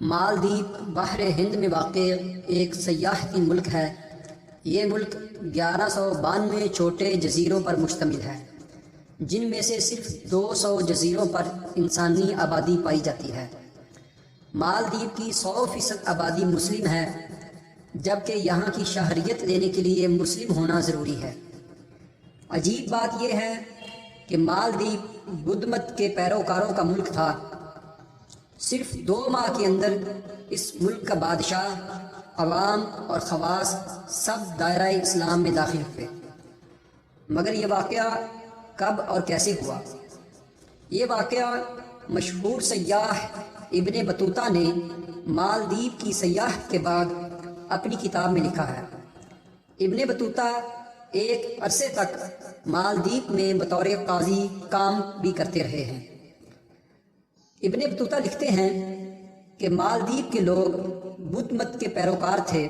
مالدیپ بحر ہند میں واقع ایک سیاحتی ملک ہے۔ یہ ملک 1192 چھوٹے جزیروں پر مشتمل ہے، جن میں سے صرف 200 جزیروں پر انسانی آبادی پائی جاتی ہے۔ مالدیپ کی 100% آبادی مسلم ہے، جبکہ یہاں کی شہریت لینے کے لیے مسلم ہونا ضروری ہے۔ عجیب بات یہ ہے کہ مالدیپ بدھ مت کے پیروکاروں کا ملک تھا۔ صرف 2 ماہ کے اندر اس ملک کا بادشاہ، عوام اور خواص سب دائرہ اسلام میں داخل ہوئے۔ مگر یہ واقعہ کب اور کیسے ہوا؟ یہ واقعہ مشہور سیاح ابن بطوطہ نے مالدیپ کی سیاحت کے بعد اپنی کتاب میں لکھا ہے۔ ابن بطوطہ ایک عرصے تک مالدیپ میں بطور قاضی کام بھی کرتے رہے ہیں۔ ابن بطوطہ لکھتے ہیں کہ مالدیپ کے لوگ بدھ مت کے پیروکار تھے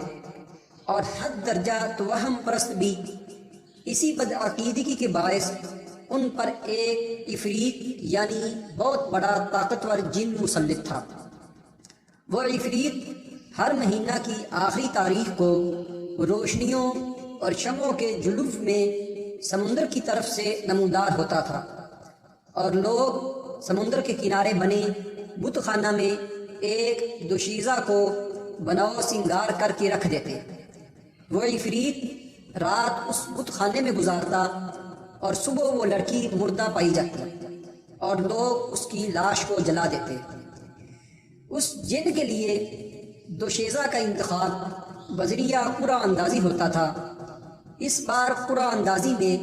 اور حد درجہ توہم پرست بھی۔ اسی بدعقیدگی کے باعث ان پر ایک عفریت یعنی بہت بڑا طاقتور جن مسلط تھا۔ وہ عفریت ہر مہینہ کی آخری تاریخ کو روشنیوں اور شمعوں کے جلوف میں سمندر کی طرف سے نمودار ہوتا تھا، اور لوگ سمندر کے کنارے بنے بت خانہ میں ایک دوشیزہ کو بناؤ سنگار کر کے رکھ دیتے۔ وہ عفریت رات اس بت خانے میں گزارتا اور صبح وہ لڑکی مردہ پائی جاتی اور لوگ اس کی لاش کو جلا دیتے۔ اس جن کے لیے دوشیزہ کا انتخاب بذریعہ قرعہ اندازی ہوتا تھا۔ اس بار قرعہ اندازی میں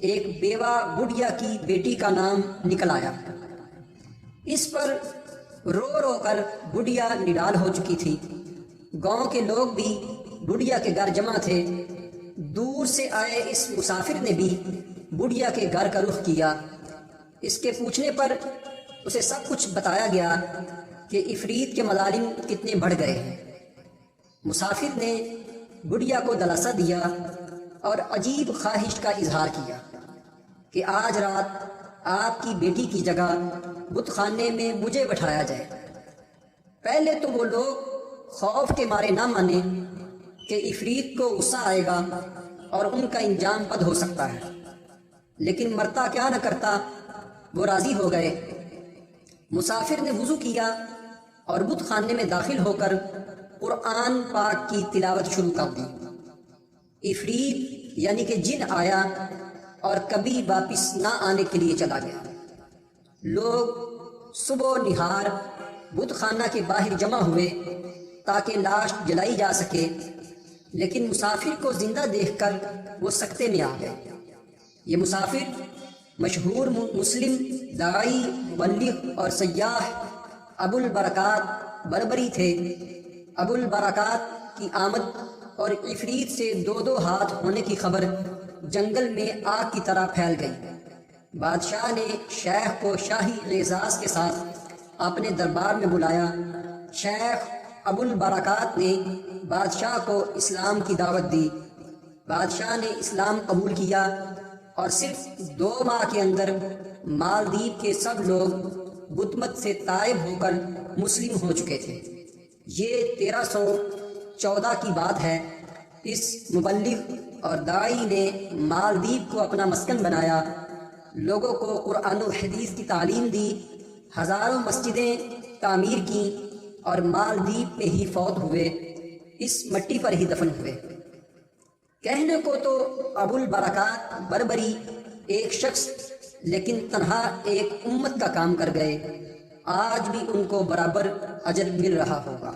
ایک بیوہ بڑھیا کی بیٹی کا نام نکل آیا۔ اس پر رو رو کر بڑھیا نڈال ہو چکی تھی۔ گاؤں کے لوگ بھی بڑھیا کے گھر جمع تھے۔ دور سے آئے اس مسافر نے بھی بڑھیا کے گھر کا رخ کیا۔ اس کے پوچھنے پر اسے سب کچھ بتایا گیا کہ عفریت کے مظالم کتنے بڑھ گئے ہیں۔ مسافر نے بڑھیا کو دلاسا دیا اور عجیب خواہش کا اظہار کیا کہ آج رات آپ کی بیٹی کی جگہ بت خانے میں مجھے بٹھایا جائے۔ پہلے تو وہ لوگ خوف کے مارے نہ مانے کہ عفریت کو غصہ آئے گا اور ان کا انجام بد ہو سکتا ہے، لیکن مرتا کیا نہ کرتا وہ راضی ہو گئے۔ مسافر نے وضو کیا اور بت خانے میں داخل ہو کر قرآن پاک کی تلاوت شروع کر دی۔ عفریت یعنی کہ جن آیا اور کبھی واپس نہ آنے کے لیے چلا گیا۔ لوگ صبح نہار بت خانہ کے باہر جمع ہوئے تاکہ لاش جلائی جا سکے، لیکن مسافر کو زندہ دیکھ کر وہ سکتے میں آ گئے۔ یہ مسافر مشہور مسلم داعی، مبلغ اور سیاح ابو البرکات بربری تھے۔ ابو البرکات کی آمد اور عفریت سے 2 ہاتھ ہونے کی خبر جنگل میں آگ کی طرح پھیل گئی۔ بادشاہ نے شیخ کو شاہی اعزاز کے ساتھ اپنے دربار میں بلایا۔ شیخ ابو البرکات نے بادشاہ کو اسلام کی دعوت دی۔ بادشاہ نے اسلام قبول کیا اور صرف 2 ماہ کے اندر مالدیپ کے سب لوگ بت مت سے تائب ہو کر مسلم ہو چکے تھے۔ یہ 1314 کی بات ہے۔ اس مبلغ اور داعی نے مالدیپ کو اپنا مسکن بنایا، لوگوں کو قرآن و حدیث کی تعلیم دی، ہزاروں مسجدیں تعمیر کیں اور مالدیپ میں ہی فوت ہوئے، اس مٹی پر ہی دفن ہوئے۔ کہنے کو تو ابو البرکات بربری ایک شخص، لیکن تنہا ایک امت کا کام کر گئے۔ آج بھی ان کو برابر اجر مل رہا ہوگا۔